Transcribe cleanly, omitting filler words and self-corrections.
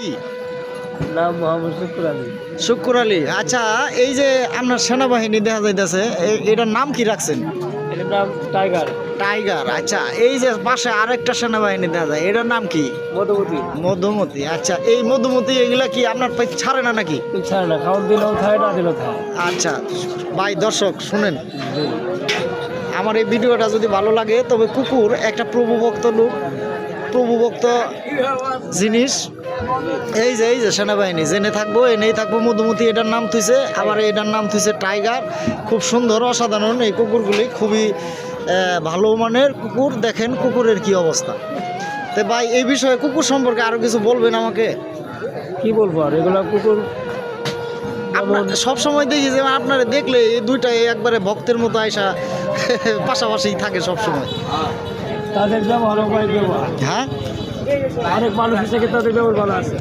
কি নাম মোহাম্মদ শুক্র আলী। শুক্কুর আলী। আচ্ছা, এই যে আপনার সেনাবাহিনী দেখা যাইতেছে, এটার নাম কি রাখছেন? এটার নাম টাইগার। টাইগার। আচ্ছা, এই যে পাশে আরেকটা সেনাবাহিনী দেখা যায়, এটার নাম কি? মধুমতি। মধুমতি। আচ্ছা, এই মধুমতি এগুলা কি আপনার ছাড়ে না নাকি? ছাড়ে না, খাওয়ান দিলেও খায়, না দিলেও খায়। আচ্ছা ভাই, দর্শক শুনেন, আমার এই ভিডিওটা যদি ভালো লাগে তবে কুকুর একটা প্রভুভক্ত লোক, প্রভুভক্ত জিনিস। এই যে সেনাবাহিনী জেনে থাকবো, এনেই থাকবো মধুমতি, এটার নাম থুইছে, আবার এটার নাম থুইছে টাইগার। খুব সুন্দর, অসাধারণ এই কুকুরগুলি, খুবই ভালো মানের কুকুর। দেখেন কুকুরের কি অবস্থা। তো ভাই, এই বিষয়ে কুকুর সম্পর্কে আরও কিছু বলবেন আমাকে? কি বলবো আর, এগুলা কুকুর আপনার সবসময় দেখি যে আপনারা দেখলে এই দুইটাই একবারে ভক্তের মতো আয়সা পাশাপাশি থাকে সবসময়। তাদের ব্যবহার, ব্যবহার হ্যাঁ, অনেক মানুষ হিসেবে তাদের ব্যবহার ভালো আছে।